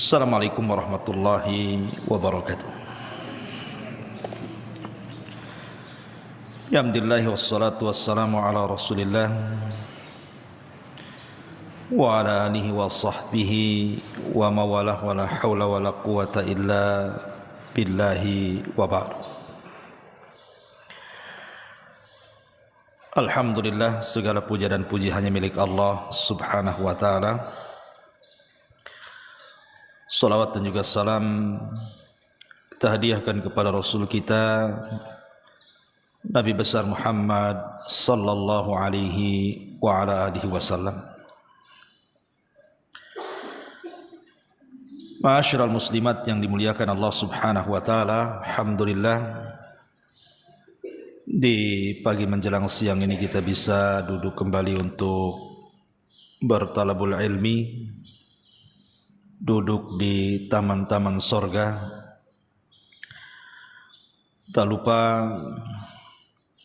Assalamualaikum warahmatullahi wabarakatuh. Alhamdulillah wassalatu wassalamu ala Rasulillah wa ala alihi wa sahbihi wa mawalah wa la hawla wa la quwata illa billahi wa ba'du. Alhamdulillah, segala puja dan puji hanya milik Allah subhanahu wa ta'ala. Salawat dan juga salam kita hadiahkan kepada Rasul kita Nabi besar Muhammad sallallahu alaihi wa ala alihi wasallam. Ma'asyiral muslimat yang dimuliakan Allah subhanahu wa ta'ala, alhamdulillah di pagi menjelang siang ini kita bisa duduk kembali untuk bertalabul ilmi, duduk di taman-taman sorga. Tak lupa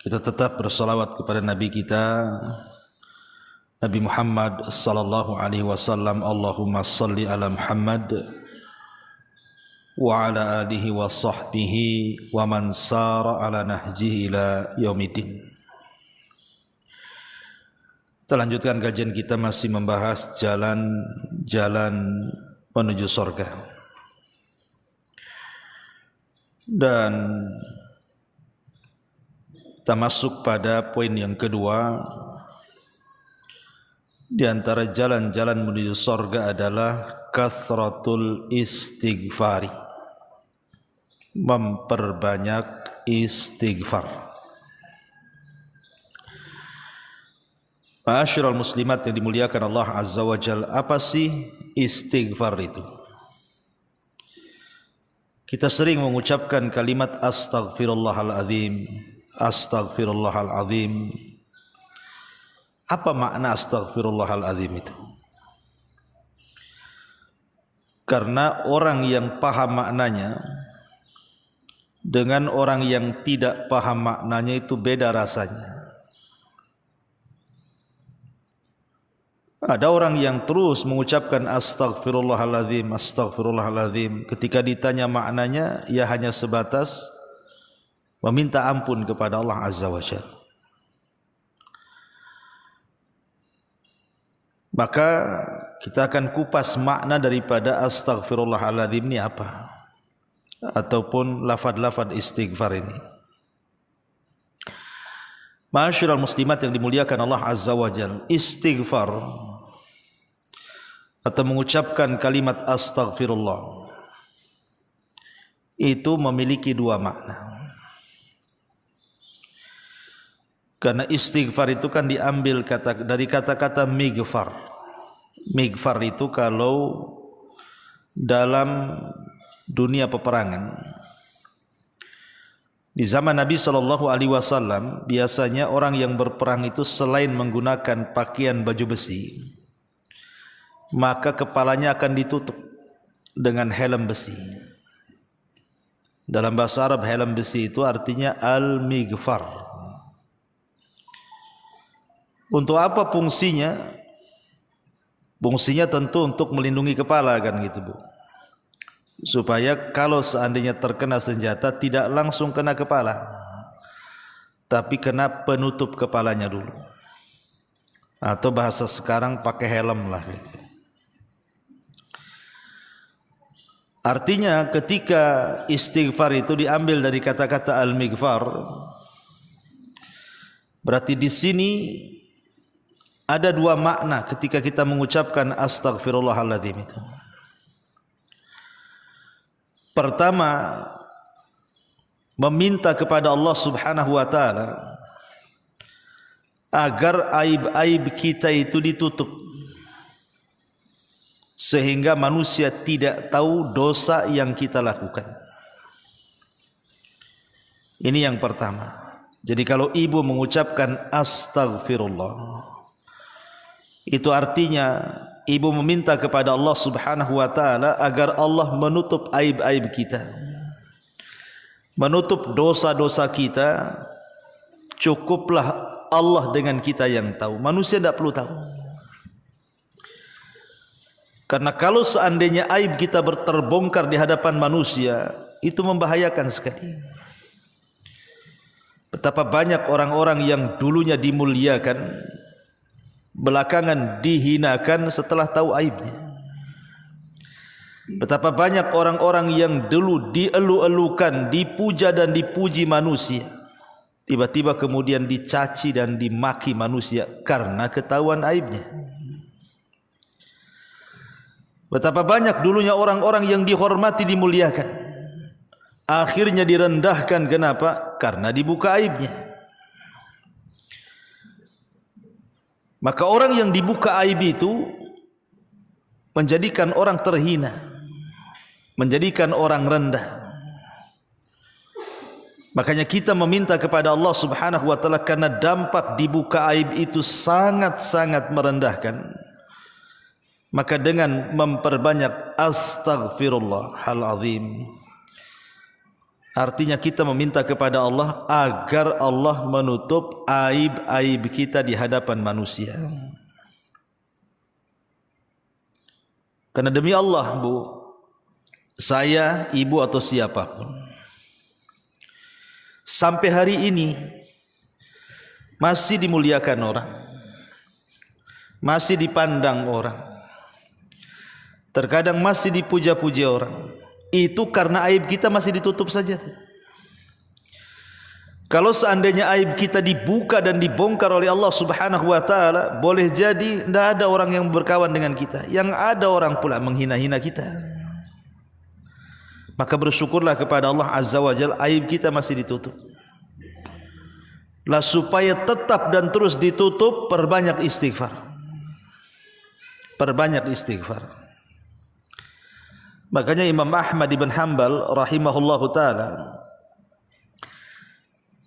kita tetap bersalawat kepada Nabi kita Nabi Muhammad sallallahu alaihi wasallam. Allahumma salli ala Muhammad wa ala alihi wa sahbihi wa man sara ala nahjihi ila yaumiddin. Kita lanjutkan kajian kita masih membahas jalan-jalan menuju surga. Dan kita masuk pada poin yang kedua. Di antara jalan-jalan menuju surga adalah kathratul istighfari, memperbanyak istighfar. Ma'asyiral muslimat yang dimuliakan Allah azza wa jalla, apa sih istighfar itu? Kita sering mengucapkan kalimat astaghfirullahaladzim, astaghfirullahaladzim. Apa makna astaghfirullahaladzim itu? Karena orang yang paham maknanya dengan orang yang tidak paham maknanya itu beda rasanya. Ada orang yang terus mengucapkan astaghfirullahaladzim, astaghfirullahaladzim. Ketika ditanya maknanya, ia hanya sebatas meminta ampun kepada Allah azza wa jalla. Maka kita akan kupas makna daripada astaghfirullahaladzim ini apa, ataupun lafad-lafad istighfar ini. Ma'asyiral muslimat yang dimuliakan Allah azza wa jalla, istighfar atau mengucapkan kalimat astaghfirullah itu memiliki dua makna. Karena istighfar itu kan diambil dari kata-kata mighfar. Mighfar itu kalau dalam dunia peperangan, di zaman Nabi SAW biasanya orang yang berperang itu selain menggunakan pakaian baju besi, maka kepalanya akan ditutup dengan helm besi. Dalam bahasa Arab helm besi itu artinya al-mighfar. Untuk apa fungsinya? Fungsinya tentu untuk melindungi kepala, kan gitu, Bu. Supaya kalau seandainya terkena senjata tidak langsung kena kepala, tapi kena penutup kepalanya dulu. Atau bahasa sekarang pakai helm lah gitu. Artinya ketika istighfar itu diambil dari kata-kata al-mighfar, berarti di sini ada dua makna ketika kita mengucapkan astaghfirullahaladzim itu. Pertama, meminta kepada Allah subhanahu wa ta'ala agar aib-aib kita itu ditutup, sehingga manusia tidak tahu dosa yang kita lakukan. Ini yang pertama. Jadi kalau ibu mengucapkan astaghfirullah, itu artinya ibu meminta kepada Allah subhanahu wa ta'ala agar Allah menutup aib-aib kita, menutup dosa-dosa kita. Cukuplah Allah dengan kita yang tahu, manusia tidak perlu tahu. Karena kalau seandainya aib kita terbongkar di hadapan manusia, itu membahayakan sekali. Betapa banyak orang-orang yang dulunya dimuliakan, belakangan dihinakan setelah tahu aibnya. Betapa banyak orang-orang yang dulu dielu-elukan, dipuja dan dipuji manusia, tiba-tiba kemudian dicaci dan dimaki manusia karena ketahuan aibnya. Betapa banyak dulunya orang-orang yang dihormati, dimuliakan, akhirnya direndahkan. Kenapa? Karena dibuka aibnya. Maka orang yang dibuka aib itu menjadikan orang terhina, menjadikan orang rendah. Makanya kita meminta kepada Allah Subhanahu wa taala, karena dampak dibuka aib itu sangat-sangat merendahkan. Maka dengan memperbanyak astaghfirullahal azim, artinya kita meminta kepada Allah agar Allah menutup aib-aib kita di hadapan manusia. Karena demi Allah, Bu, saya, ibu atau siapapun, sampai hari ini masih dimuliakan orang, masih dipandang orang, terkadang masih dipuja-puja orang. Itu karena aib kita masih ditutup saja. Kalau seandainya aib kita dibuka dan dibongkar oleh Allah Subhanahu wa taala, boleh jadi tidak ada orang yang berkawan dengan kita, yang ada orang pula menghina-hina kita. Maka bersyukurlah kepada Allah Azza wa Jalla, aib kita masih ditutup. Lah supaya tetap dan terus ditutup, perbanyak istighfar. Perbanyak istighfar. Makanya Imam Ahmad ibn Hanbal rahimahullahu ta'ala,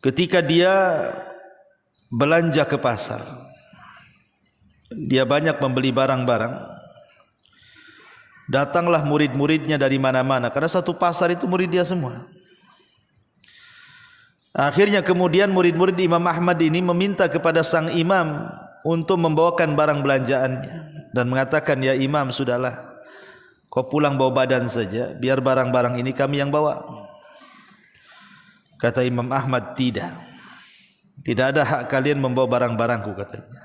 ketika dia belanja ke pasar, dia banyak membeli barang-barang, datanglah murid-muridnya dari mana-mana, karena satu pasar itu murid dia semua. Akhirnya kemudian murid-murid Imam Ahmad ini meminta kepada sang imam untuk membawakan barang belanjaannya, dan mengatakan, ya imam, sudahlah, kau pulang bawa badan saja, biar barang-barang ini kami yang bawa. Kata Imam Ahmad, tidak ada hak kalian membawa barang-barangku, katanya.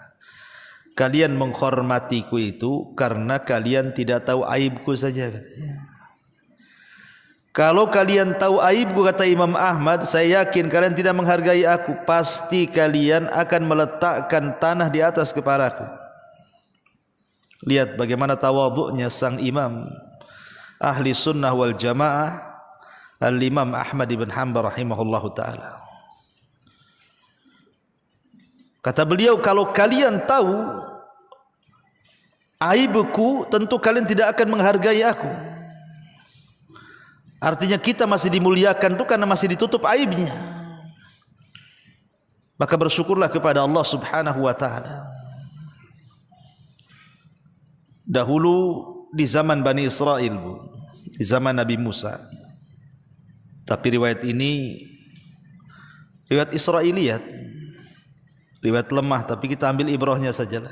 Kalian menghormatiku itu karena kalian tidak tahu aibku saja, katanya. Kalau kalian tahu aibku, kata Imam Ahmad, saya yakin kalian tidak menghargai aku. Pasti kalian akan meletakkan tanah di atas kepalaku. Lihat bagaimana tawadhu'nya sang imam ahli sunnah wal jamaah, Al-Imam Ahmad ibn Hanbal rahimahullahu ta'ala. Kata beliau, kalau kalian tahu aibku, tentu kalian tidak akan menghargai aku. Artinya kita masih dimuliakan itu karena masih ditutup aibnya. Maka bersyukurlah kepada Allah Subhanahu wa ta'ala. Dahulu di zaman Bani Israel, Bu, di zaman Nabi Musa. Tapi riwayat ini riwayat Israiliyat, riwayat lemah, tapi kita ambil ibrahnya sajalah.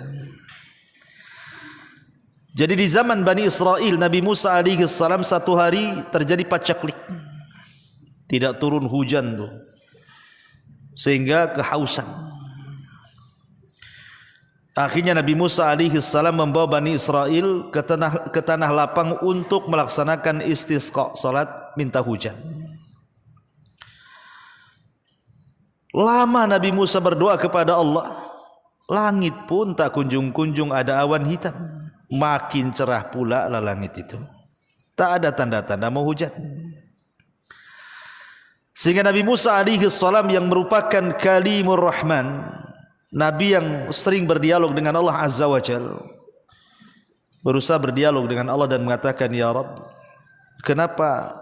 Jadi di zaman Bani Israel, Nabi Musa alaihi salam, satu hari terjadi pacaklik, tidak turun hujan tuh, sehingga kehausan. Akhirnya Nabi Musa alaihi salam membawa Bani Israel ke tanah lapang untuk melaksanakan istisqa, salat minta hujan. Lama Nabi Musa berdoa kepada Allah, langit pun tak kunjung-kunjung ada awan hitam. Makin cerah pula lah langit itu, tak ada tanda-tanda mau hujan. Sehingga Nabi Musa alaihi salam yang merupakan kalimur rahman, Nabi yang sering berdialog dengan Allah Azza wa Jalla, berusaha berdialog dengan Allah dan mengatakan, ya Rabb, kenapa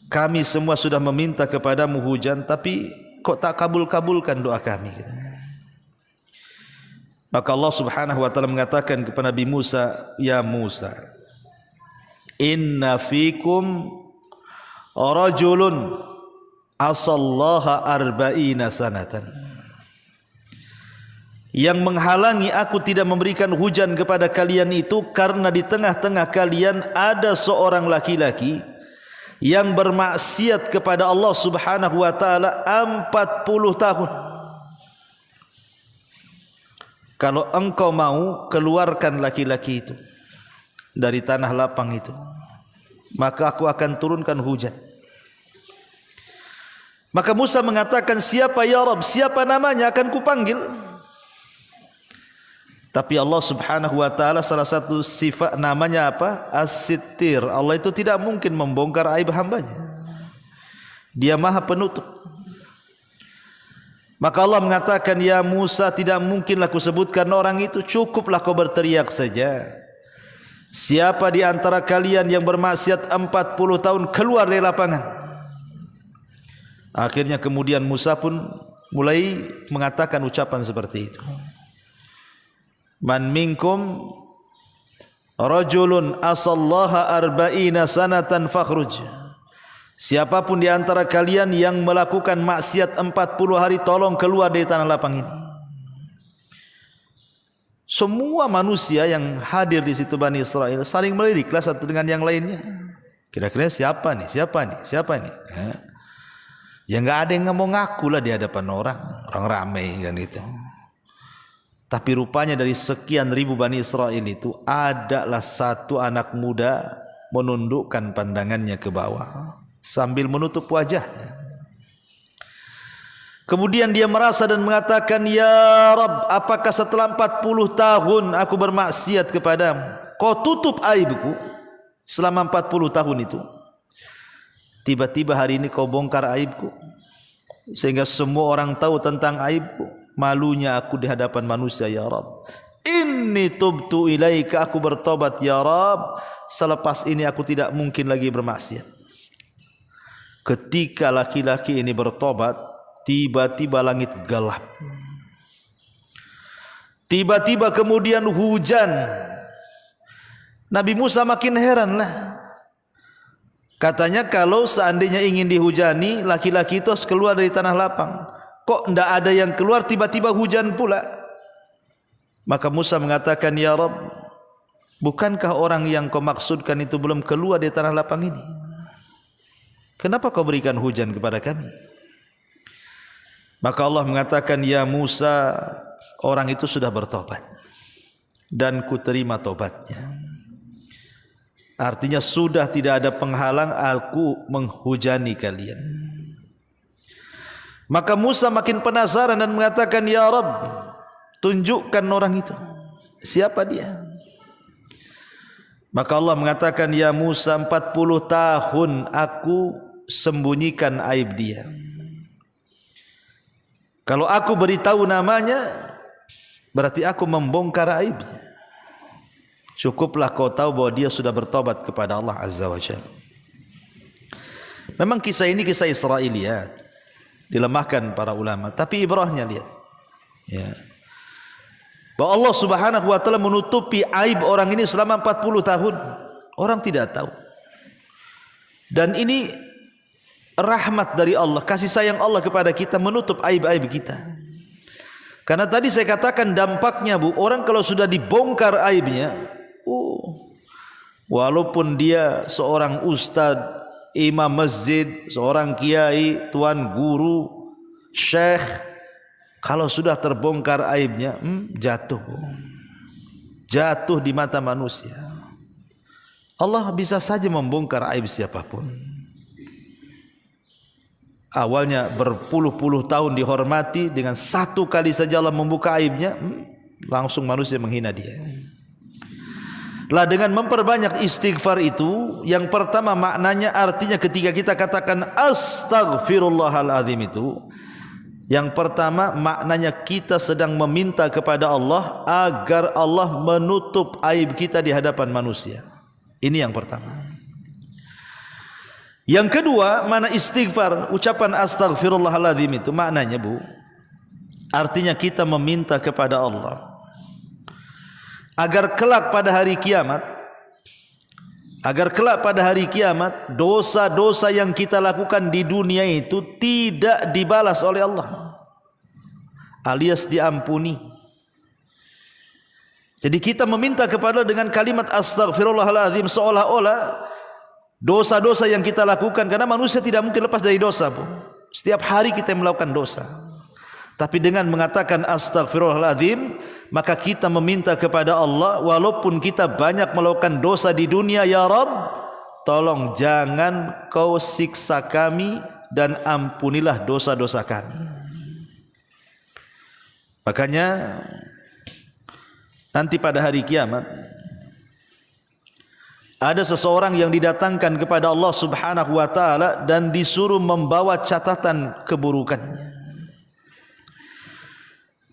kami semua sudah meminta kepadamu hujan, tapi kok tak kabul-kabulkan doa kami? Maka Allah Subhanahu wa ta'ala mengatakan kepada Nabi Musa, ya Musa, inna fikum rajulun asallaha arba'ina sanatan yang menghalangi aku tidak memberikan hujan kepada kalian itu karena di tengah-tengah kalian ada seorang laki-laki yang bermaksiat kepada Allah Subhanahu wa taala 40 tahun. Kalau engkau mau keluarkan laki-laki itu dari tanah lapang itu, maka aku akan turunkan hujan. Maka Musa mengatakan, siapa ya Rabb, siapa namanya, akan kupanggil. Tapi Allah Subhanahu wa taala salah satu sifat namanya apa? As-Sittir. Allah itu tidak mungkin membongkar aib hambanya. Dia Maha Penutup. Maka Allah mengatakan, ya Musa, tidak mungkinlah kusebutkan orang itu, cukuplah kau berteriak saja. Siapa di antara kalian yang bermaksiat 40 tahun keluar dari lapangan. Akhirnya kemudian Musa pun mulai mengatakan ucapan seperti itu. Man minkum rajulun asallaha arba'ina sanatan fakhruj. Siapapun di antara kalian yang melakukan maksiat 40 hari, tolong keluar dari tanah lapang ini. Semua manusia yang hadir di situ Bani Israel saling meliriklah satu dengan yang lainnya. Kira-kira siapa nih? Siapa nih? Ya nggak ada yang mau ngaku lah di hadapan orang ramai kan itu. Tapi rupanya dari sekian ribu Bani Israel itu adalah satu anak muda menundukkan pandangannya ke bawah sambil menutup wajahnya. Kemudian dia merasa dan mengatakan, ya Rabb, apakah setelah 40 tahun aku bermaksiat kepadamu, kau tutup aibku selama 40 tahun itu? Tiba-tiba hari ini kau bongkar aibku sehingga semua orang tahu tentang aibku. Malunya aku di hadapan manusia, ya Rabb. Inni tubtu ilaika, aku bertobat ya Rabb. Selepas ini aku tidak mungkin lagi bermaksiat. Ketika laki-laki ini bertobat, tiba-tiba langit gelap. Tiba-tiba kemudian hujan. Nabi Musa makin heran lah. Katanya kalau seandainya ingin dihujani, laki-laki itu harus keluar dari tanah lapang. Kok tidak ada yang keluar, tiba-tiba hujan pula. Maka Musa mengatakan, ya Rabb, bukankah orang yang kau maksudkan itu belum keluar dari tanah lapang ini? Kenapa kau berikan hujan kepada kami? Maka Allah mengatakan, ya Musa, orang itu sudah bertobat dan kuterima tobatnya. Artinya sudah tidak ada penghalang aku menghujani kalian. Maka Musa makin penasaran dan mengatakan, ya Rabb, tunjukkan orang itu. Siapa dia? Maka Allah mengatakan, ya Musa, 40 tahun aku sembunyikan aib dia. Kalau aku beritahu namanya, berarti aku membongkar aibnya. Cukuplah kau tahu bahwa dia sudah bertobat kepada Allah Azza wa Jalla. Memang kisah ini kisah Israiliyat, dilemahkan para ulama, tapi ibrahnya lihat. Ya. Bahwa Allah Subhanahu wa taala menutupi aib orang ini selama 40 tahun. Orang tidak tahu. Dan ini rahmat dari Allah, kasih sayang Allah kepada kita, menutup aib-aib kita. Karena tadi saya katakan dampaknya, Bu, orang kalau sudah dibongkar aibnya, walaupun dia seorang ustadz, imam masjid, seorang kiai, tuan guru, syekh, kalau sudah terbongkar aibnya, jatuh di mata manusia. Allah bisa saja membongkar aib siapapun. Awalnya berpuluh-puluh tahun dihormati, dengan satu kali saja Allah membuka aibnya, langsung manusia menghina dia. Lah dengan memperbanyak istighfar itu, yang pertama maknanya, artinya ketika kita katakan astaghfirullahaladzim itu, yang pertama maknanya kita sedang meminta kepada Allah agar Allah menutup aib kita di hadapan manusia. Ini yang pertama. Yang kedua, mana istighfar, ucapan astaghfirullahaladzim itu maknanya, Bu, artinya kita meminta kepada Allah agar kelak pada hari kiamat, dosa-dosa yang kita lakukan di dunia itu tidak dibalas oleh Allah, alias diampuni. Jadi kita meminta kepada dengan kalimat astaghfirullahaladzim, seolah-olah dosa-dosa yang kita lakukan, karena manusia tidak mungkin lepas dari dosa, Bu. Setiap hari kita melakukan dosa. Tapi dengan mengatakan astaghfirullahaladzim, maka kita meminta kepada Allah, walaupun kita banyak melakukan dosa di dunia, ya Rabb, tolong jangan kau siksa kami dan ampunilah dosa-dosa kami. Makanya nanti pada hari kiamat ada seseorang yang didatangkan kepada Allah Subhanahu wa taala dan disuruh membawa catatan keburukannya.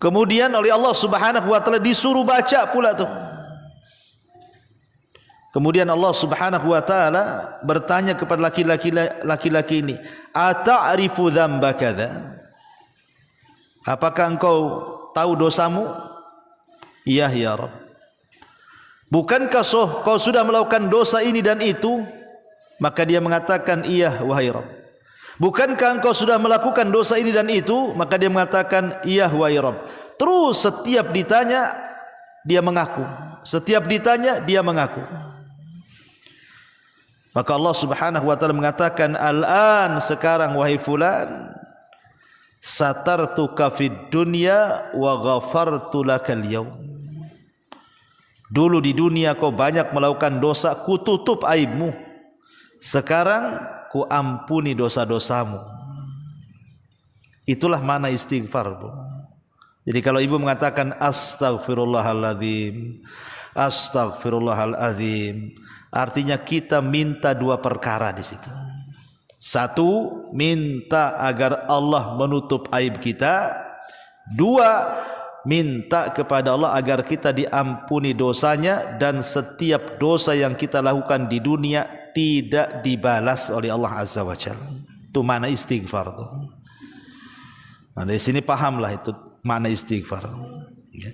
Kemudian oleh Allah Subhanahu wa taala disuruh baca pula tuh. Kemudian Allah Subhanahu wa taala bertanya kepada laki-laki ini, "Ata'rifu dzamba kadza?" Apakah engkau tahu dosamu? Iya ya Rabb. Bukankah kau sudah melakukan dosa ini dan itu? Maka dia mengatakan, iya wahai Rabb. Bukankah engkau sudah melakukan dosa ini dan itu? Maka dia mengatakan, iya wahai Rabb. Terus setiap ditanya dia mengaku. Setiap ditanya dia mengaku. Maka Allah Subhanahu wa taala mengatakan, al-an, sekarang wahai fulan, satartuka fid dunya wa ghafartu lakal yaum. Dulu di dunia kau banyak melakukan dosa, ku tutup aibmu. Sekarang ku ampuni dosa-dosamu. Itulah makna istighfar, Bu. Jadi kalau ibu mengatakan astaghfirullahaladzim, astaghfirullahaladzim, artinya kita minta dua perkara di situ. Satu, minta agar Allah menutup aib kita. Dua, minta kepada Allah agar kita diampuni dosanya, dan setiap dosa yang kita lakukan di dunia tidak dibalas oleh Allah Azza wa Jalla. Itu makna istighfar tuh. Nah, di sini pahamlah itu makna istighfar. Ya.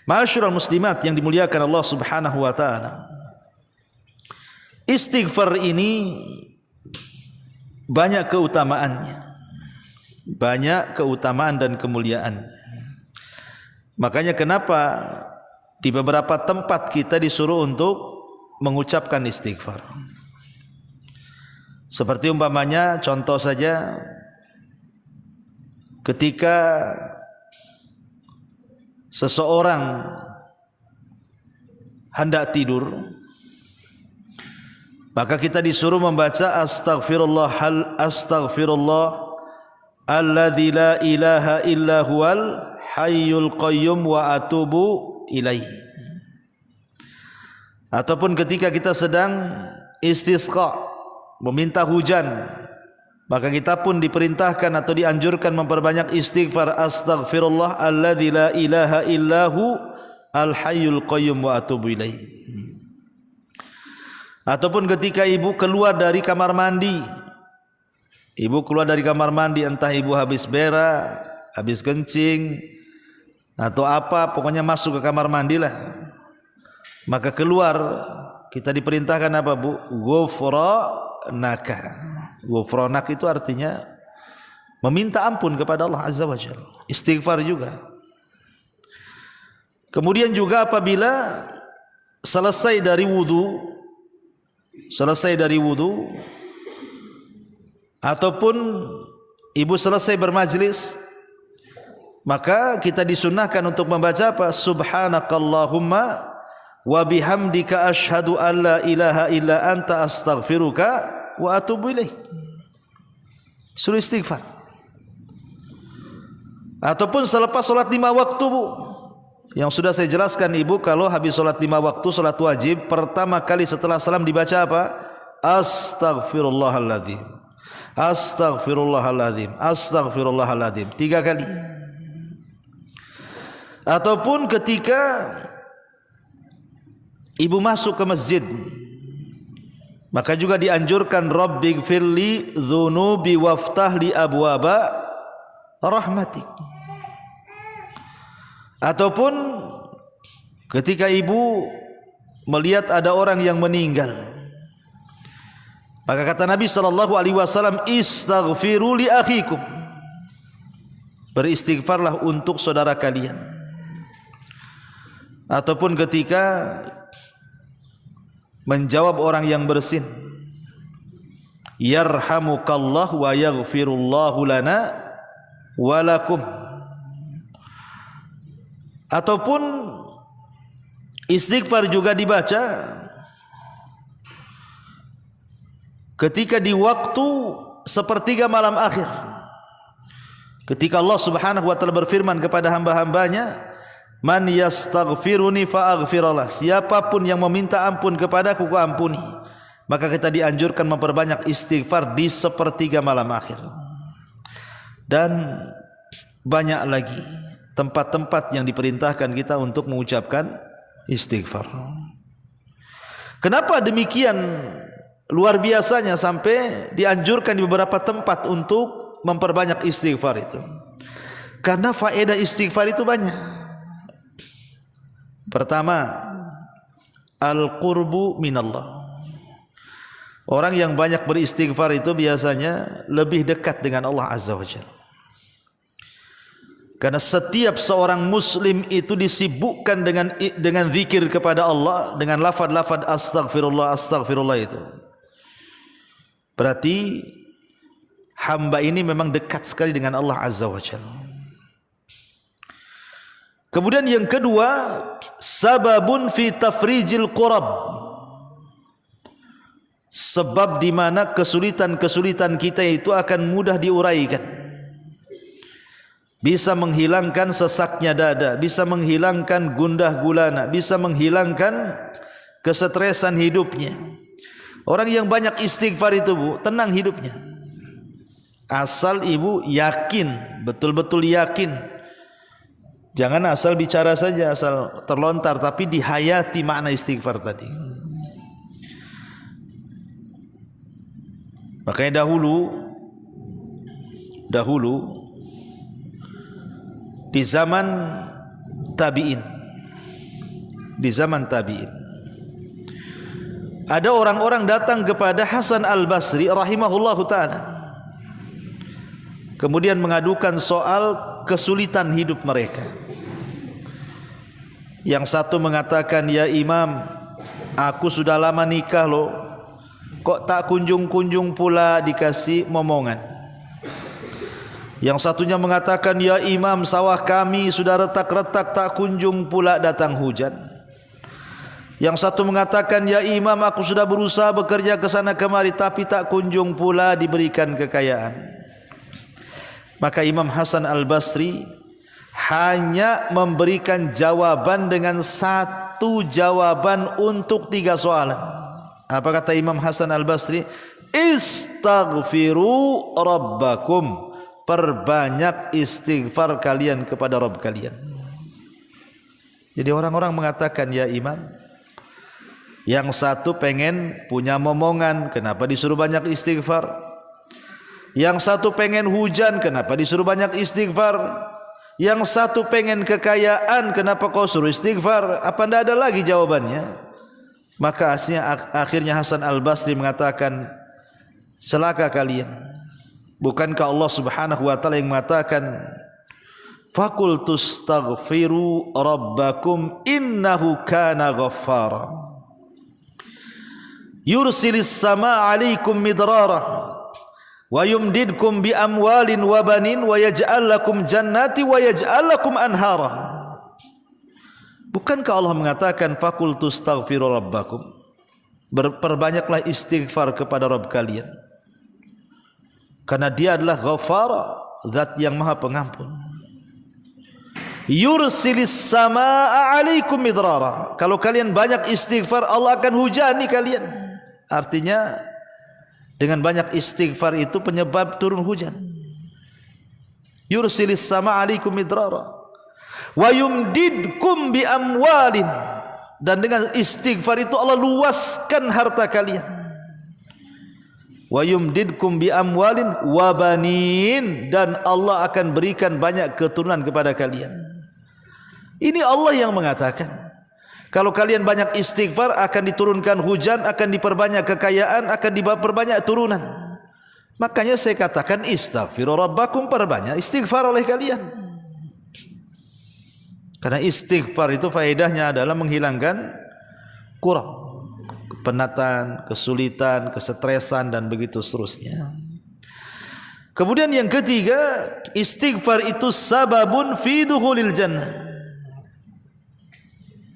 Ma'asyiral muslimat yang dimuliakan Allah Subhanahu wa taala. Istighfar ini banyak keutamaannya. Banyak keutamaan dan kemuliaan. Makanya kenapa di beberapa tempat kita disuruh untuk mengucapkan istighfar. Seperti umpamanya, contoh saja, ketika seseorang hendak tidur, maka kita disuruh membaca astaghfirullah alladzi la ilaha illa huwal hayyul qayyum wa atubu ilaih. Ataupun ketika kita sedang istisqa, meminta hujan, maka kita pun diperintahkan atau dianjurkan memperbanyak istighfar, astaghfirullah alladzi la ilaha illahu al hayyul qayyum wa atubu ilaih. Ataupun ketika ibu keluar dari kamar mandi, entah ibu habis berak, habis kencing, atau apa, pokoknya masuk ke kamar mandi lah, maka keluar, kita diperintahkan apa, Bu? Ghufranaka. Ghufranak itu artinya meminta ampun kepada Allah Azza wa Jalla. Istighfar juga. Kemudian juga apabila selesai dari wudu ataupun ibu selesai bermajlis, maka kita disunahkan untuk membaca apa? Subhanakallahumma wa bihamdika asyhadu an la ilaha illa anta astaghfiruka wa atubu ilaih. Suruh istighfar. Ataupun selepas salat 5 waktu, Bu. Yang sudah saya jelaskan ibu, kalau habis salat 5 waktu, salat wajib, pertama kali setelah salam dibaca apa? Astaghfirullahaladzim, astaghfirullahaladzim, astaghfirullahaladzim, 3 kali. Ataupun ketika ibu masuk ke masjid, maka juga dianjurkan Rabbighfirli dzunubi waftahli abwaba rahmatik. Ataupun ketika ibu melihat ada orang yang meninggal, maka kata Nabi SAW, istaghfiru li akhikum, beristighfarlah untuk saudara kalian. ataupun ketika menjawab orang yang bersin, yarhamukallah wa yaghfirullahu lana wa lakum. Ataupun istighfar juga dibaca ketika di waktu sepertiga malam akhir, ketika Allah Subhanahu wa taala berfirman kepada hamba-hambanya, man yastaghfiruni faaghfirullah, siapapun yang meminta ampun kepadaku, ku ampuni. Maka kita dianjurkan memperbanyak istighfar di sepertiga malam akhir. Dan banyak lagi tempat-tempat yang diperintahkan kita untuk mengucapkan istighfar. Kenapa demikian luar biasanya sampai dianjurkan di beberapa tempat untuk memperbanyak istighfar itu? Karena faedah istighfar itu banyak. Pertama, al-qurbu minallah. Orang yang banyak beristighfar itu biasanya lebih dekat dengan Allah Azza wa Jalla. Karena setiap seorang muslim itu disibukkan dengan zikir kepada Allah, dengan lafaz-lafaz astaghfirullah, astaghfirullah itu. Berarti hamba ini memang dekat sekali dengan Allah Azza wa Jalla. Kemudian yang kedua, sababun fi tafrijil qurab. Sebab di mana kesulitan-kesulitan kita itu akan mudah diuraikan. Bisa menghilangkan sesaknya dada, bisa menghilangkan gundah gulana, bisa menghilangkan kesetresan hidupnya. Orang yang banyak istighfar itu, Bu, tenang hidupnya. Asal ibu yakin, betul-betul yakin. Jangan asal bicara saja, asal terlontar, tapi dihayati makna istighfar tadi. Makanya dahulu di zaman tabi'in, ada orang-orang datang kepada Hasan Al-Basri rahimahullahu ta'ala, kemudian mengadukan soal kesulitan hidup mereka. Yang satu mengatakan, ya Imam, aku sudah lama nikah loh, kok tak kunjung-kunjung pula dikasih momongan. Yang satunya mengatakan, ya Imam, sawah kami sudah retak-retak, tak kunjung pula datang hujan. Yang satu mengatakan, ya Imam, aku sudah berusaha bekerja ke sana kemari, tapi tak kunjung pula diberikan kekayaan. Maka Imam Hasan Al-Basri hanya memberikan jawaban dengan satu jawaban untuk 3 soalan. Apa kata Imam Hasan Al-Basri? Istaghfiru rabbakum. Perbanyak istighfar kalian kepada Rabb kalian. Jadi orang-orang mengatakan, ya Imam, yang satu pengen punya momongan, kenapa disuruh banyak istighfar? Yang satu pengen hujan, kenapa disuruh banyak istighfar? Yang satu pengen kekayaan, kenapa kau suruh istighfar? Apa tidak ada lagi jawabannya? Maka akhirnya Hasan Al-Basri mengatakan, celaka kalian. Bukankah Allah Subhanahu wa taala yang mengatakan, faqultu astaghfiru rabbakum innahu kana ghaffara yursilis samaa 'alaikum midrara wa yumdidkum bi amwalin wa banin wa yaj'al lakum jannati wa yaj'al lakum anhara. Bukankah Allah mengatakan, faqultu astaghfiru rabbakum, perbanyaklah istighfar kepada Rabb kalian, karena Dia adalah Ghaffara, Zat yang Maha Pengampun. Yursilis samaa 'alaikum midrara. Kalau kalian banyak istighfar, Allah akan hujani kalian. Artinya dengan banyak istighfar itu penyebab turun hujan. Yursilis samaa 'alaikum midrara wa yumdidkum bi amwalin. Dan dengan istighfar itu Allah luaskan harta kalian. Wa yumdidkum bi amwalin wa banin, dan Allah akan berikan banyak keturunan kepada kalian. Ini Allah yang mengatakan, kalau kalian banyak istighfar akan diturunkan hujan, akan diperbanyak kekayaan, akan diperbanyak turunan. Makanya saya katakan istaghfiru rabbakum, perbanyak istighfar oleh kalian. Karena istighfar itu faedahnya adalah menghilangkan kurang, kepenatan, kesulitan, kesetresan dan begitu seterusnya. Kemudian yang ketiga, istighfar itu sababun fi dukhulil jannah.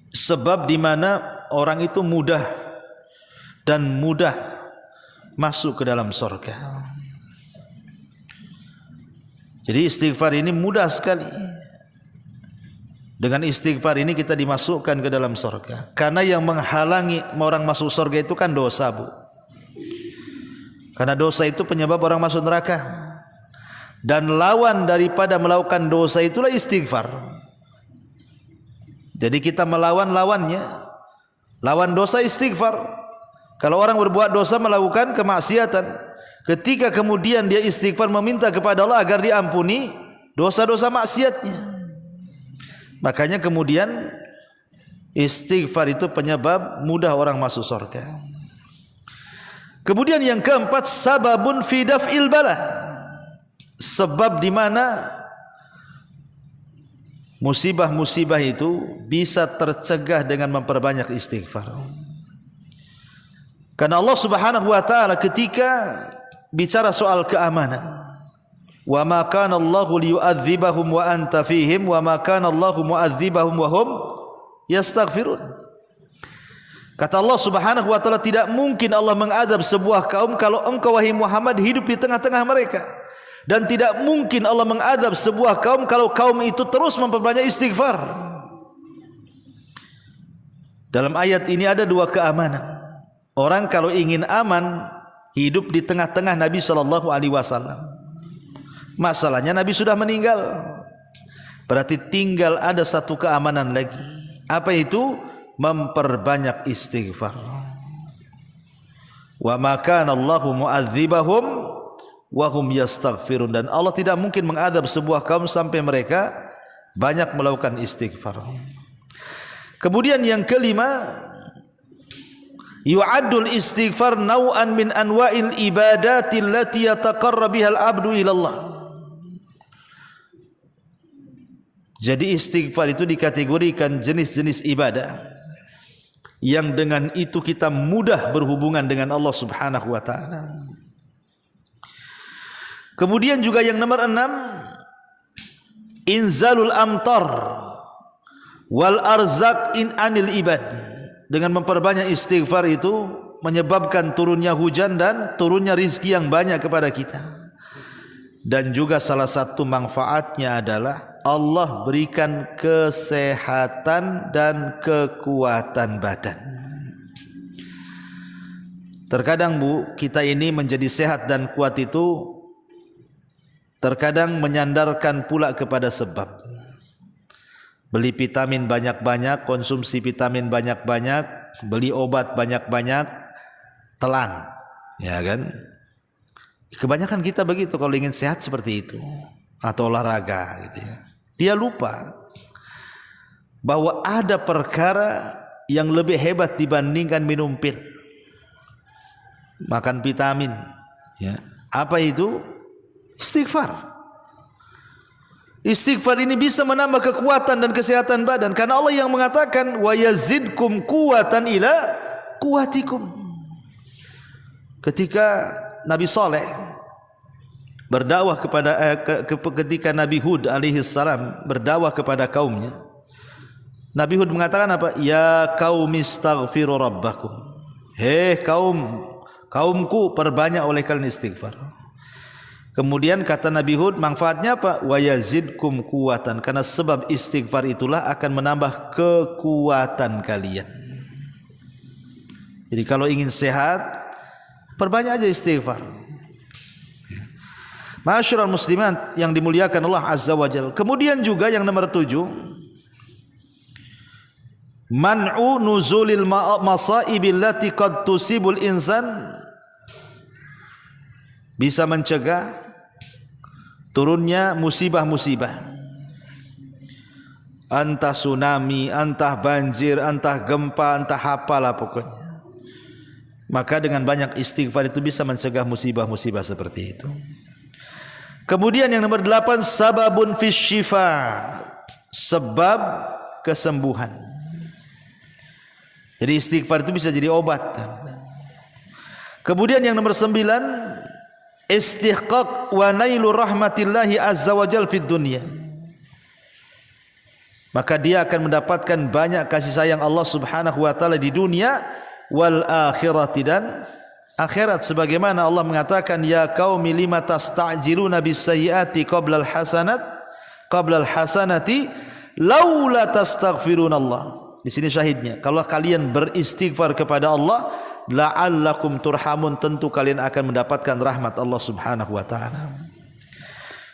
Sebab di mana orang itu mudah masuk ke dalam surga. Jadi istighfar ini mudah sekali. Dengan istighfar ini kita dimasukkan ke dalam surga. Karena yang menghalangi orang masuk surga itu kan dosa, Bu. Karena dosa itu penyebab orang masuk neraka. Dan lawan daripada melakukan dosa itulah istighfar. Jadi kita melawan lawannya. Lawan dosa istighfar. Kalau orang berbuat dosa melakukan kemaksiatan, ketika kemudian dia istighfar meminta kepada Allah agar diampuni dosa-dosa maksiatnya, makanya kemudian istighfar itu penyebab mudah orang masuk surga. Kemudian yang keempat, sababun fi daf'il bala. Sebab di mana musibah-musibah itu bisa tercegah dengan memperbanyak istighfar. Karena Allah Subhanahu wa taala ketika bicara soal keamanan, wa ma kana Allahu liyu'adzibahum wa anta fihim wa ma kana Allahu mu'adzibahum wa hum yastaghfirun. Kata Allah Subhanahu wa taala, tidak mungkin Allah mengadab sebuah kaum kalau engkau wahai Muhammad hidup di tengah-tengah mereka, dan tidak mungkin Allah mengadab sebuah kaum kalau kaum itu terus memperbanyak istighfar. Dalam ayat ini ada dua keamanan. Orang kalau ingin aman hidup di tengah-tengah Nabi sallallahu alaihi wasallam. Masalahnya Nabi sudah meninggal. Berarti tinggal ada satu keamanan lagi. Apa itu? Memperbanyak istighfar. Wa ma kana Allahu mu'adzibahum wa hum yastaghfirun. Dan Allah tidak mungkin mengadab sebuah kaum sampai mereka banyak melakukan istighfar. Kemudian yang kelima, yu'addul istighfar naw'an min anwa'il ibadati allati yataqarrabu bihal abdu ila Allah. Jadi istighfar itu dikategorikan jenis-jenis ibadah yang dengan itu kita mudah berhubungan dengan Allah Subhanahu wa taala. Kemudian juga yang nomor 6, inzalul amtar wal arzak in anil ibad. Dengan memperbanyak istighfar itu menyebabkan turunnya hujan dan turunnya rizki yang banyak kepada kita. Dan juga salah satu manfaatnya adalah Allah berikan kesehatan dan kekuatan badan. Terkadang Bu, kita ini menjadi sehat dan kuat itu terkadang menyandarkan pula kepada sebab. Beli vitamin banyak-banyak, konsumsi vitamin banyak-banyak, beli obat banyak-banyak, telan, ya kan? Kebanyakan kita begitu kalau ingin sehat seperti itu, atau olahraga gitu ya. Dia lupa bahwa ada perkara yang lebih hebat dibandingkan minum pil, makan vitamin, ya. Apa itu? Istighfar. Istighfar ini bisa menambah kekuatan dan kesehatan badan, karena Allah yang mengatakan wa yazidkum quwatan ila quwatikum. Ketika Nabi Saleh berdakwah kepada ketika Nabi Hud alaihi salam berdakwah kepada kaumnya, Nabi Hud mengatakan apa? Ya qaumi istaghfiru rabbakum. Hei kaumku, perbanyak oleh kalian istighfar. Kemudian kata Nabi Hud, manfaatnya apa? Wa yazidkum quwatan, karena sebab istighfar itulah akan menambah kekuatan kalian. Jadi kalau ingin sehat, perbanyak aja istighfar. Ma'asyiral muslimat yang dimuliakan Allah Azza wa Jalla. Kemudian juga yang nomor 7, man'u nuzulil masaibil lati qad tusibul insan, bisa mencegah turunnya musibah-musibah, entah tsunami, entah banjir, entah gempa, entah apalah pokoknya. Maka dengan banyak istighfar itu bisa mencegah musibah-musibah seperti itu. Kemudian yang nomor 8, sababun fis syifa, sebab kesembuhan. Jadi istighfar itu bisa jadi obat. Kemudian yang nomor 9, istihqaq wa nailu rahmatillahi azza wa jal fid dunya. Maka dia akan mendapatkan banyak kasih sayang Allah Subhanahu wa taala di dunia wal akhirati, dan akhirat, sebagaimana Allah mengatakan, ya qaumi lima tasta'jiluna bis sayyiati qabla al hasanati laula tastaghfirunallah. Di sini syahidnya, kalau kalian beristighfar kepada Allah, la'allakum turhamun, tentu kalian akan mendapatkan rahmat Allah Subhanahu wa taala.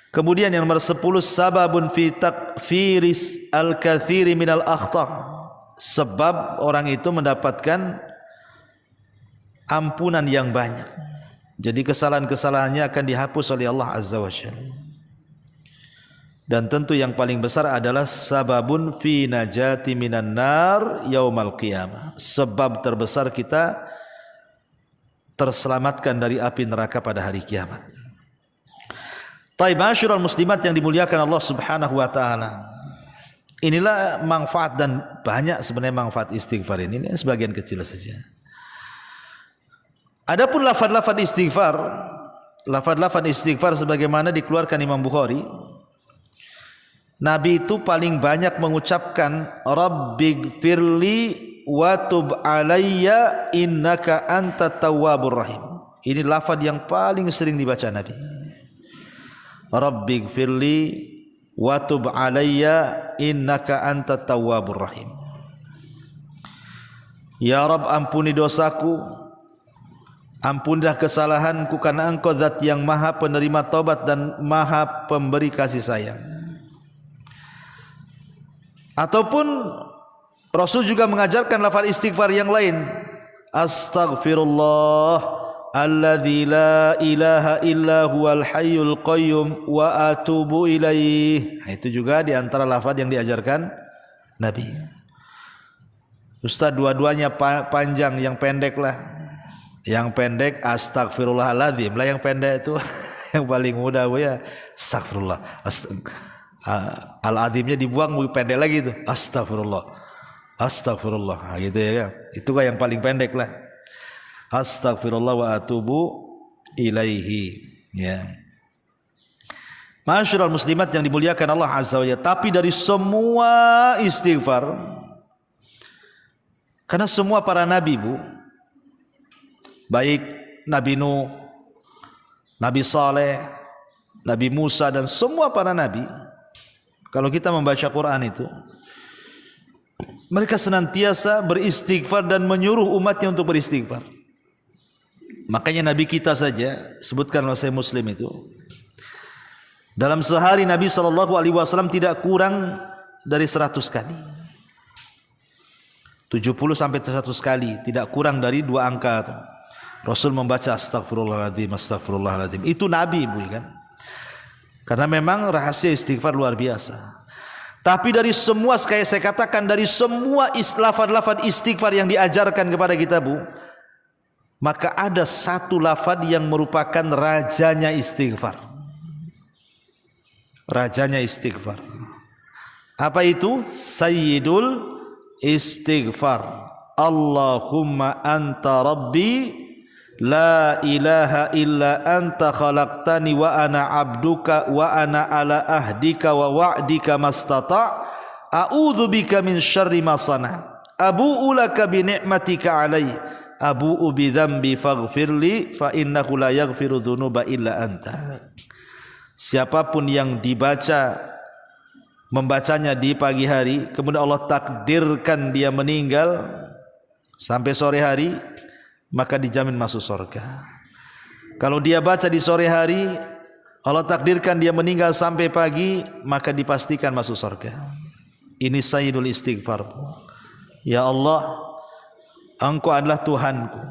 Kemudian yang nomor 10, sababun fi takfiris al-katsiri minal akhta'. Sebab orang itu mendapatkan ampunan yang banyak. Jadi kesalahan-kesalahannya akan dihapus oleh Allah Azza wa Jalla. Dan tentu yang paling besar adalah sababun fi najati minan nar yaumal qiyamah. Sebab terbesar kita terselamatkan dari api neraka pada hari kiamat. Taib asyiral muslimat yang dimuliakan Allah Subhanahu wa taala. Inilah manfaat, dan banyak sebenarnya manfaat istighfar ini sebagian kecil saja. Adapun lafaz-lafaz istighfar sebagaimana dikeluarkan Imam Bukhari, Nabi itu paling banyak mengucapkan Rabbighfirli wa tub alayya innaka antat tawwabur rahim. Ini lafaz yang paling sering dibaca Nabi. Rabbighfirli wa tub alayya innaka antat tawwabur rahim. Ya Rabb, ampuni dosaku, ampunilah kesalahanku, karena Engkau zat yang maha penerima taubat dan maha pemberi kasih sayang. Ataupun Rasul juga mengajarkan lafaz istighfar yang lain, astaghfirullah alladzi la ilaha illa huwal hayyul qayyum wa atubu ilaih. Itu juga di antara lafaz yang diajarkan Nabi. Ustaz, dua-duanya panjang, yang pendek lah. Yang pendek astaghfirullahaladzim lah, yang pendek itu yang paling mudah ya. Astaghfirullah. Al-azimnya dibuang, pendek lagi itu. Astaghfirullah. Astaghfirullah. Gitu ya. Itu yang paling pendek lah. Astaghfirullah wa atubu ilaihi. Ya. Masyarul muslimat yang dimuliakan Allah Azza wa Jalla. Tapi dari semua istighfar, karena semua para nabi, Bu, baik Nabi Nuh, Nabi Saleh, Nabi Musa, dan semua para nabi, kalau kita membaca Quran itu, mereka senantiasa beristighfar dan menyuruh umatnya untuk beristighfar. Makanya Nabi kita saja, sebutkan oleh Sahih Muslim itu, dalam sehari Nabi SAW tidak kurang dari 100 kali, 70 sampai 100 kali, tidak kurang dari 2 angka itu. Rasul membaca astagfirullahaladzim, astagfirullahaladzim. Itu Nabi, Bu, kan? Karena memang rahasia istighfar luar biasa. Tapi dari semua, kayak saya katakan, dari semua lafaz-lafaz istighfar yang diajarkan kepada kita, Bu, maka ada satu lafaz yang merupakan rajanya istighfar. Rajanya istighfar. Apa itu? Sayyidul istighfar. Allahumma anta rabbi la ilaha illa anta khalaqtani wa ana abduka wa ana ala ahdika wa wa'dika mastata' a'udzu bika min syarri ma sana' abu'u laka bi ni'matika alayya abu'u bi dzambi faghfirli fa innahu la yaghfiru dzunuba illa anta. Siapapun yang membacanya di pagi hari, kemudian Allah takdirkan dia meninggal sampai sore hari, maka dijamin masuk surga. Kalau dia baca di sore hari, Allah takdirkan dia meninggal sampai pagi, maka dipastikan masuk surga. Ini sayyidul istighfar. Ya Allah, Engkau adalah Tuhanku,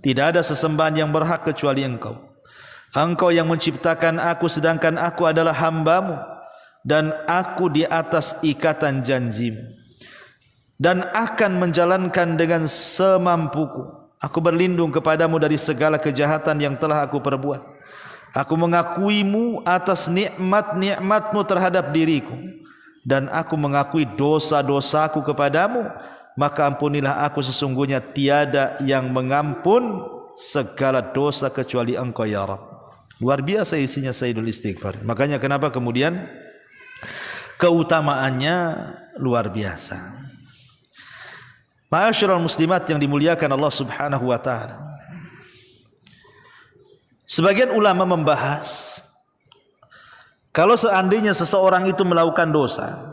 tidak ada sesembahan yang berhak kecuali Engkau. Engkau yang menciptakan aku, sedangkan aku adalah hamba-Mu, dan aku di atas ikatan janji-Mu, dan akan menjalankan dengan semampuku. Aku berlindung kepadamu dari segala kejahatan yang telah aku perbuat. Aku mengakuimu atas nikmat-nikmatmu terhadap diriku. dan aku mengakui dosa-dosaku kepadamu, maka ampunilah aku, sesungguhnya tiada yang mengampun segala dosa kecuali Engkau ya Rabb. Luar biasa isinya Sayyidul Istighfar. Makanya kenapa kemudian keutamaannya luar biasa. Ma'asyiral muslimat yang dimuliakan Allah Subhanahu wa taala. Sebagian ulama membahas kalau seandainya seseorang itu melakukan dosa,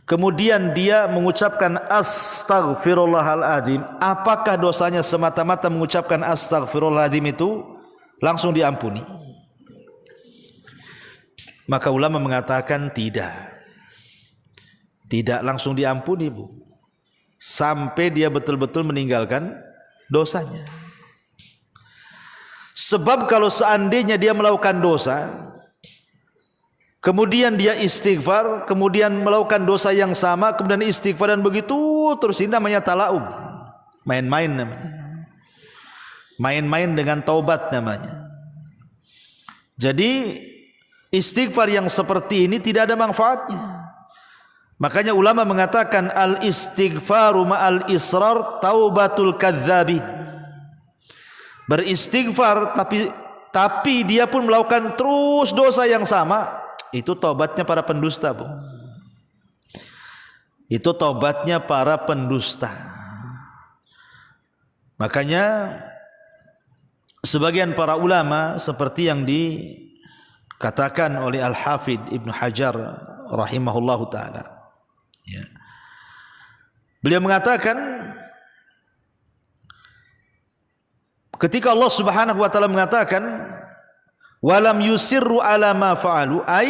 kemudian dia mengucapkan astaghfirullahaladzim, apakah dosanya semata-mata mengucapkan astaghfirullahaladzim itu langsung diampuni? Maka ulama mengatakan tidak langsung diampuni, Bu, sampai dia betul-betul meninggalkan dosanya. Sebab kalau seandainya dia melakukan dosa, kemudian dia istighfar, kemudian melakukan dosa yang sama, kemudian istighfar, dan begitu terus, ini namanya talaub, main-main namanya, main-main dengan taubat namanya. Jadi istighfar yang seperti ini tidak ada manfaatnya. Makanya ulama mengatakan al-istighfaru ma'al israr taubatul kadzdzabin. Beristighfar tapi dia pun melakukan terus dosa yang sama, itu taubatnya para pendusta, Bu. Itu taubatnya para pendusta. Makanya sebagian para ulama seperti yang dikatakan oleh Al-Hafidh Ibnu Hajar rahimahullahu taala, ya, beliau mengatakan ketika Allah Subhanahu wa taala mengatakan walam yusirru ala ma fa'alu, ay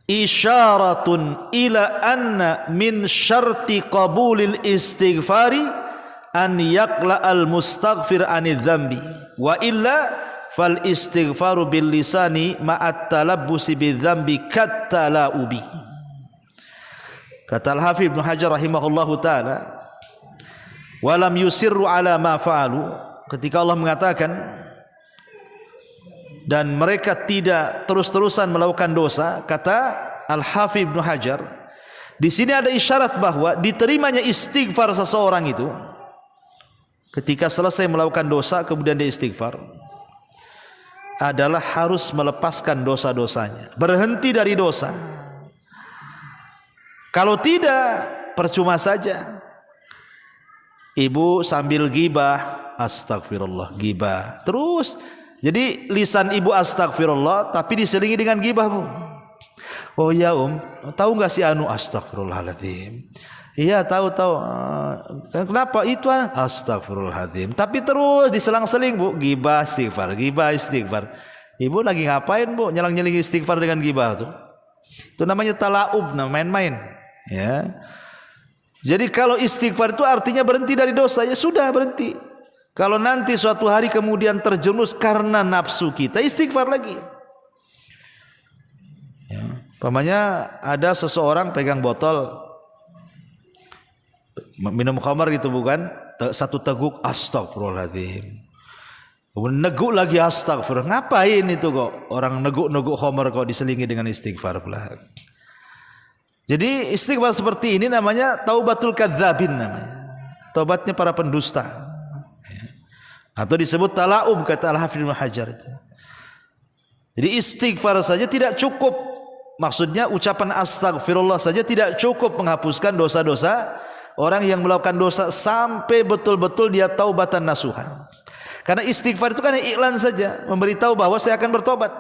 isyaratun ila anna min syarti qabulil istighfari an yaqla al mustaghfir anidz dzambi wa illa fal istighfaru bil lisani ma'at talabbusi bidz dzambi kat talaubi. Kata Al-Hafidz Ibnu Hajar rahimahullahu taala, walam yusirru ala ma fa'alu, ketika Allah mengatakan dan mereka tidak terus-terusan melakukan dosa, kata Al-Hafidz Ibnu Hajar, di sini ada isyarat bahwa diterimanya istighfar seseorang itu ketika selesai melakukan dosa kemudian dia istighfar adalah harus melepaskan dosa-dosanya, berhenti dari dosa. Kalau tidak, percuma saja. Ibu sambil gibah, astagfirullah, gibah terus. Jadi lisan ibu astagfirullah tapi diselingi dengan gibah, Bu. Oh ya tahu nggak si anu, astagfirullahaladzim. Iya tahu. Kenapa itu? Astagfirullahaladzim. Tapi terus diselang-seling, Bu, gibah istighfar, gibah istighfar. Ibu lagi ngapain, Bu? Nyelang-nyeling istighfar dengan gibah tuh. Itu namanya talaub, main-main. Ya. Jadi kalau istighfar itu artinya berhenti dari dosa, ya sudah berhenti. Kalau nanti suatu hari kemudian terjerumus karena nafsu kita, istighfar lagi. Ya. Pamannya ada seseorang pegang botol minum khamar gitu, bukan? Satu teguk astagfirullahaladzim. Kemudian neguk lagi astagfirullah. Ngapain itu kok? Orang neguk-neguk khamar kok diselingi dengan istighfar pula. Jadi istighfar seperti ini namanya taubatul kadzdzabin namanya. Taubatnya para pendusta. Atau disebut talaub, kata Al-Hafidz Ibnu Hajar itu. Jadi istighfar saja tidak cukup. Maksudnya ucapan astagfirullah saja tidak cukup menghapuskan dosa-dosa orang yang melakukan dosa sampai betul-betul dia taubatan nasuha. Karena istighfar itu kan iklan saja, memberitahu bahwa saya akan bertobat.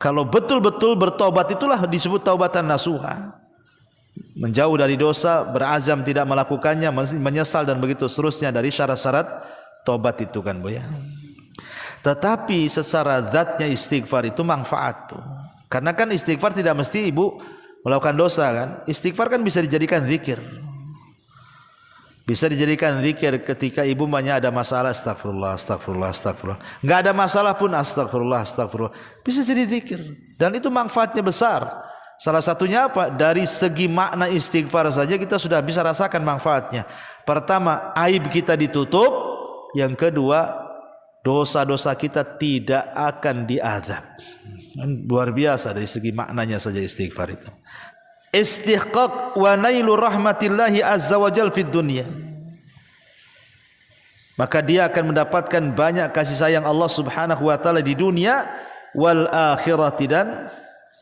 Kalau betul-betul bertobat itulah disebut taubatan nasuha. Menjauh dari dosa, berazam tidak melakukannya, menyesal dan begitu seterusnya dari syarat-syarat tobat itu kan, Bu, ya. Tetapi secara zatnya istighfar itu manfaat, Bu. Karena kan istighfar tidak mesti ibu melakukan dosa kan. Istighfar kan bisa dijadikan zikir. Bisa dijadikan zikir ketika ibu banyak ada masalah, astagfirullah, astagfirullah, astagfirullah. Enggak ada masalah pun astagfirullah, astagfirullah. Bisa jadi zikir dan itu manfaatnya besar. Salah satunya apa? Dari segi makna istighfar saja kita sudah bisa rasakan manfaatnya. Pertama, aib kita ditutup. Yang kedua, dosa-dosa kita tidak akan diazab. Luar biasa dari segi maknanya saja istighfar itu. Istihqaq wa nailu rahmatillahi azza wa jal fid dunya. Maka dia akan mendapatkan banyak kasih sayang Allah Subhanahu wa taala di dunia wal akhirati dan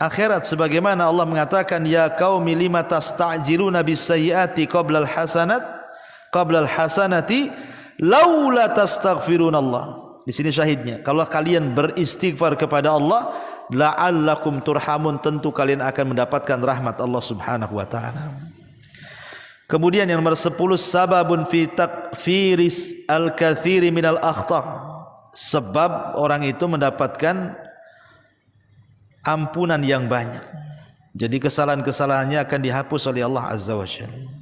akhirat, sebagaimana Allah mengatakan ya qaumi lima tasta'jiluna bis sayyiati qabla al hasanati laula tastaghfirunallah. Di sini syahidnya, kalau kalian beristighfar kepada Allah la'allakum turhamun, tentu kalian akan mendapatkan rahmat Allah Subhanahu wa taala. Kemudian yang nomor 10, sababun fi takfiris al-katsiri minal akhta'. Sebab orang itu mendapatkan ampunan yang banyak. Jadi kesalahan-kesalahannya akan dihapus oleh Allah Azza wa Jalla.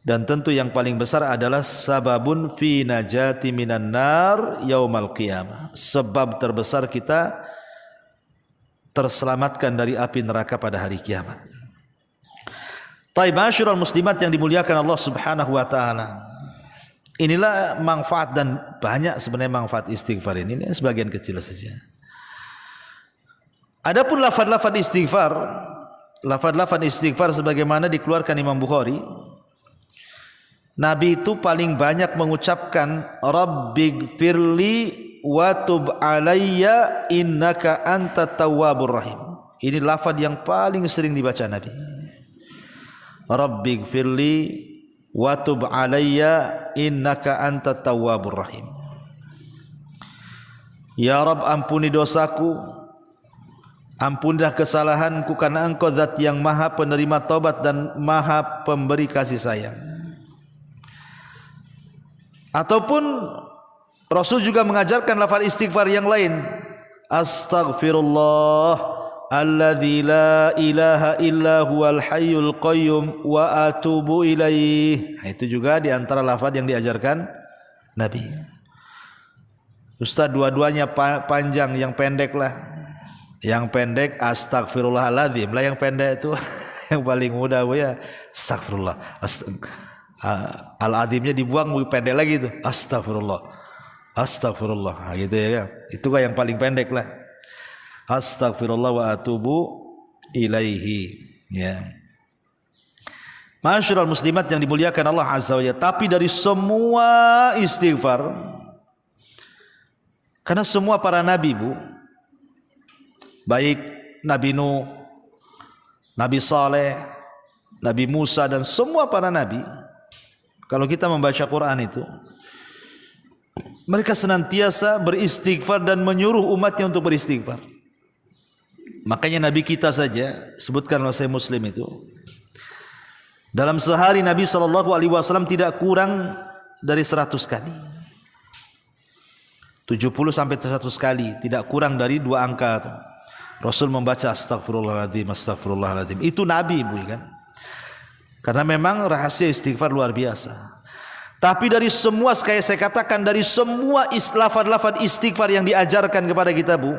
Dan tentu yang paling besar adalah sababun fi najati minan nar yaumal qiyamah. Sebab terbesar kita terselamatkan dari api neraka pada hari kiamat. Taib masyarul muslimat yang dimuliakan Allah Subhanahu wa taala. Inilah manfaat, dan banyak sebenarnya manfaat istighfar ini sebagian kecil saja. Adapun lafaz-lafaz istighfar sebagaimana dikeluarkan Imam Bukhari, Nabi itu paling banyak mengucapkan Rabbighfirli wa tub alayya innaka antat tawwabur rahim. Ini lafaz yang paling sering dibaca Nabi. Rabbighfirli wa tub alayya innaka antat tawwabur rahim. Ya Rabb, ampuni dosaku, ampunilah kesalahanku, karena Engkau zat yang maha penerima taubat dan maha pemberi kasih sayang. Ataupun Rasul juga mengajarkan lafaz istighfar yang lain. Astaghfirullah alladzi la ilaha illa huwal hayyul qayyum wa atubu ilaih. Itu juga di antara lafaz yang diajarkan Nabi. Ustaz, dua-duanya panjang, yang pendek lah. Yang pendek astagfirullahaladzim lah, yang pendek itu yang paling mudah ya. Astagfirullah. Al-azimnya dibuang, pendek lagi itu. Astagfirullah. Astagfirullah. Nah, gitu ya. Itu yang paling pendek lah. Astagfirullah wa atubu ilaihi. Ya. Masyarul muslimat yang dimuliakan Allah Azza wa Jalla. Tapi dari semua istighfar, karena semua para nabi, Bu, baik Nabi Nuh, Nabi Saleh, Nabi Musa, dan semua para nabi, kalau kita membaca Quran itu, mereka senantiasa beristighfar dan menyuruh umatnya untuk beristighfar. Makanya Nabi kita saja, sebutkan oleh Sahih Muslim itu, dalam sehari Nabi SAW tidak kurang dari 100 kali, 70 sampai 100 kali, tidak kurang dari 2 angka itu. Rasul membaca astagfirullahaladzim, astagfirullahaladzim. Itu Nabi, Bu, kan? Karena memang rahasia istighfar luar biasa. Tapi dari semua, kayak saya katakan, dari semua lafaz-lafaz istighfar yang diajarkan kepada kita, Bu,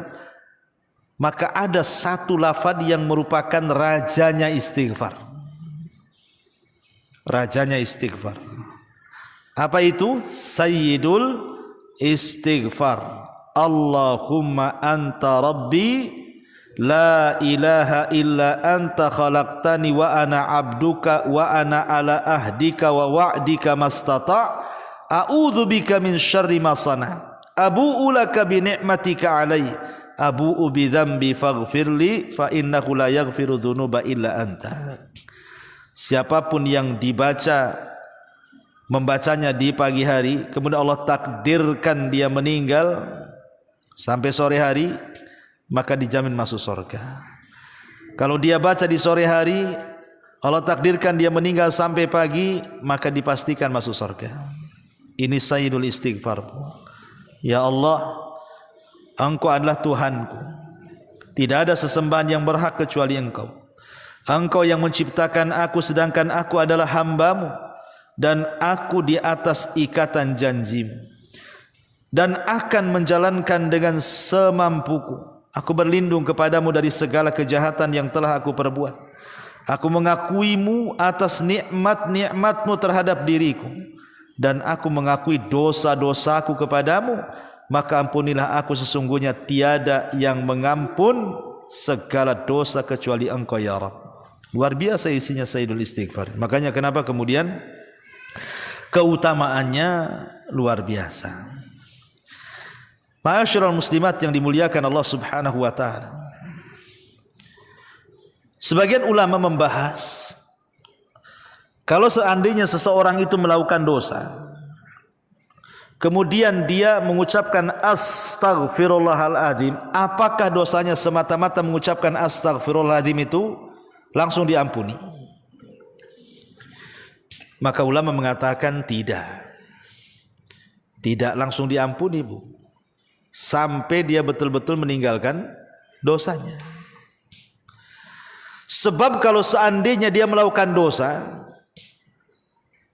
maka ada satu lafaz yang merupakan rajanya istighfar. Rajanya istighfar. Apa itu? Sayyidul istighfar. Allahumma anta rabbi la ilaha illa anta khalaqtani wa ana abduka wa ana ala ahdika wa wa'dika mastata' a'udzu bika min syarri ma sana' abu'u laka bi ni'matika alayya abu'u bi dzambi faghfirli fa innahu la yaghfiru dzunuba illa anta. Siapapun yang membacanya di pagi hari, kemudian Allah takdirkan dia meninggal sampai sore hari, maka dijamin masuk surga. Kalau dia baca di sore hari, Allah takdirkan dia meninggal sampai pagi, maka dipastikan masuk surga. Ini sayyidul istighfar. Ya Allah, Engkau adalah Tuhanku, tidak ada sesembahan yang berhak kecuali Engkau. Engkau yang menciptakan aku, sedangkan aku adalah hamba-Mu, dan aku di atas ikatan janji-Mu, dan akan menjalankan dengan semampuku. Aku berlindung kepadamu dari segala kejahatan yang telah aku perbuat. Aku mengakuimu atas nikmat-nikmatmu terhadap diriku. dan aku mengakui dosa-dosaku kepadamu, maka ampunilah aku, sesungguhnya tiada yang mengampun segala dosa kecuali Engkau ya Rabb. Luar biasa isinya Sayyidul Istighfar. Makanya kenapa kemudian keutamaannya luar biasa. Ma'asyiral muslimat yang dimuliakan Allah Subhanahu wa taala. Sebagian ulama membahas kalau seandainya seseorang itu melakukan dosa, kemudian dia mengucapkan astaghfirullahaladzim, apakah dosanya semata-mata mengucapkan astaghfirullahaladzim itu langsung diampuni? Maka ulama mengatakan tidak langsung diampuni, Bu, sampai dia betul-betul meninggalkan dosanya. Sebab kalau seandainya dia melakukan dosa,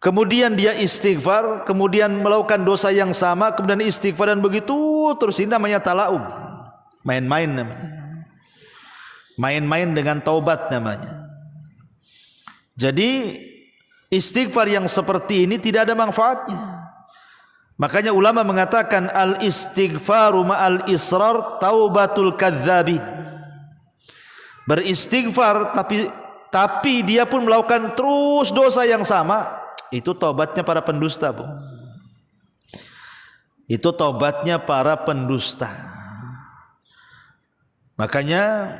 kemudian dia istighfar, kemudian melakukan dosa yang sama, kemudian istighfar, dan begitu terus, ini namanya talaub, main-main namanya, main-main dengan taubat namanya. Jadi istighfar yang seperti ini tidak ada manfaatnya. Makanya ulama mengatakan al-istighfaru ma'al israr taubatul kadzdzabin. Beristighfar tapi dia pun melakukan terus dosa yang sama, itu taubatnya para pendusta, Bu. Itu taubatnya para pendusta. Makanya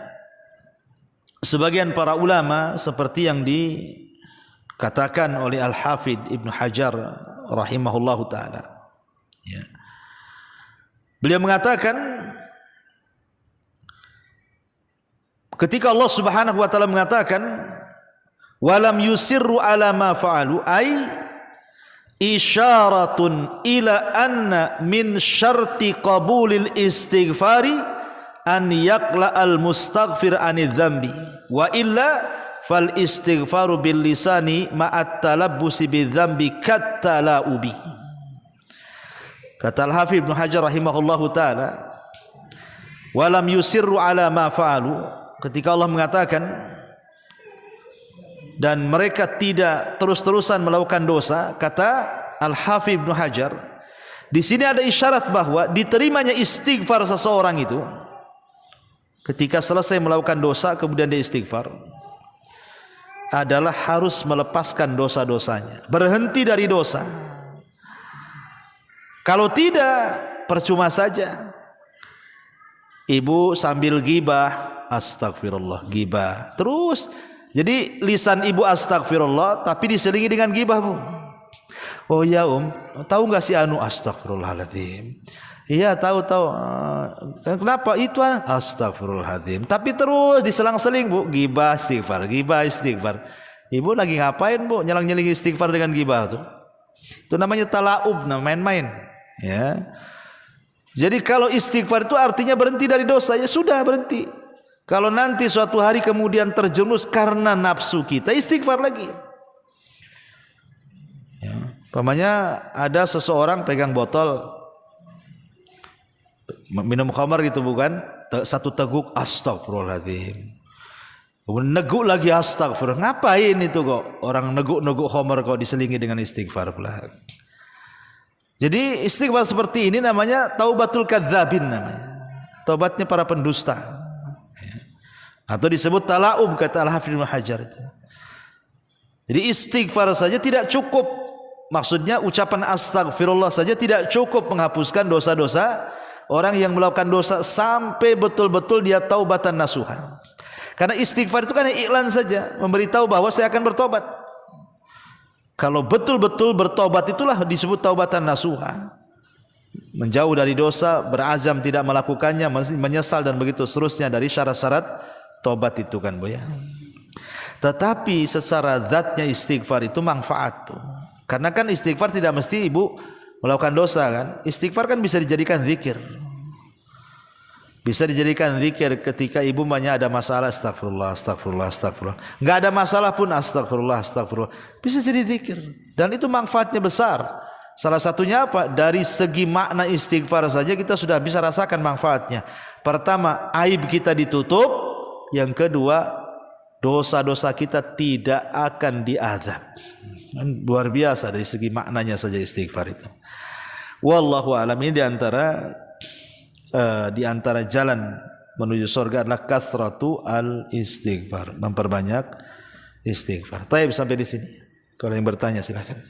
sebagian para ulama seperti yang dikatakan oleh Al-Hafidh Ibnu Hajar rahimahullahu taala, ya, beliau mengatakan ketika Allah Subhanahu wa taala mengatakan walam yusirru ala ma fa'alu, ay isyaratun ila anna min syarti qabulil istighfari an yaqla al mustaghfir anidz dzambi wa illa fal istighfaru bil lisani ma'at talabbusi bidz dzambi kat talaubi. Kata Al-Hafidh Ibnu Hajar rahimahullahu taala, walam yusirru ala ma fa'alu, ketika Allah mengatakan dan mereka tidak terus-terusan melakukan dosa, kata Al-Hafidh Ibnu Hajar, di sini ada isyarat bahwa diterimanya istighfar seseorang itu ketika selesai melakukan dosa kemudian dia istighfar adalah harus melepaskan dosa-dosanya, berhenti dari dosa. Kalau tidak, percuma saja. Ibu sambil gibah, astagfirullah, gibah terus. Jadi lisan ibu astagfirullah tapi diselingi dengan gibah, Bu. Oh ya tahu nggak si anu, astagfirullahaladzim. Iya tahu. Kenapa itu? Astagfirullahaladzim. Tapi terus diselang-seling, Bu, gibah istighfar, gibah istighfar. Ibu lagi ngapain, Bu? Nyelang-nyeling istighfar dengan gibah tuh. Itu namanya talaub, main-main. Ya. Jadi kalau istighfar itu artinya berhenti dari dosa, ya sudah berhenti. Kalau nanti suatu hari kemudian terjerumus karena nafsu kita, istighfar lagi. Ya. Umpamanya ada seseorang pegang botol minum khamar gitu, bukan? Satu teguk astagfirullahaladzim, kemudian neguk lagi astagfirullah. Ngapain itu kok orang neguk khamar kok diselingi dengan istighfar pula? Jadi istighfar seperti ini namanya taubatul kadzdzabin, namanya taubatnya para pendusta, atau disebut talaub, kata Al-Hafidh Ibnu Hajar itu. Jadi istighfar saja tidak cukup, maksudnya ucapan astagfirullah saja tidak cukup menghapuskan dosa-dosa orang yang melakukan dosa sampai betul-betul dia taubatan nasuha. Karena istighfar itu kan iklan saja, memberitahu bahwa saya akan bertobat. Kalau betul-betul bertobat itulah disebut taubatan nasuha, menjauh dari dosa, berazam tidak melakukannya, menyesal dan begitu seterusnya dari syarat-syarat tobat itu kan, Bu, ya. Tetapi secara zatnya istighfar itu manfaat, Bu. Karena kan istighfar tidak mesti ibu melakukan dosa kan. Istighfar kan bisa dijadikan zikir. Bisa dijadikan zikir ketika ibu banyak ada masalah, astagfirullah, astagfirullah, astagfirullah. Enggak ada masalah pun astagfirullah, astagfirullah. Bisa jadi zikir dan itu manfaatnya besar. Salah satunya apa? Dari segi makna istighfar saja kita sudah bisa rasakan manfaatnya. Pertama, aib kita ditutup. Yang kedua, dosa-dosa kita tidak akan diazab. Luar biasa dari segi maknanya saja istighfar itu. Wallahu a'lam. Ini di antara jalan menuju surga adalah kathratu al istighfar, memperbanyak istighfar. Taib sampai di sini. Kalau yang bertanya silakan.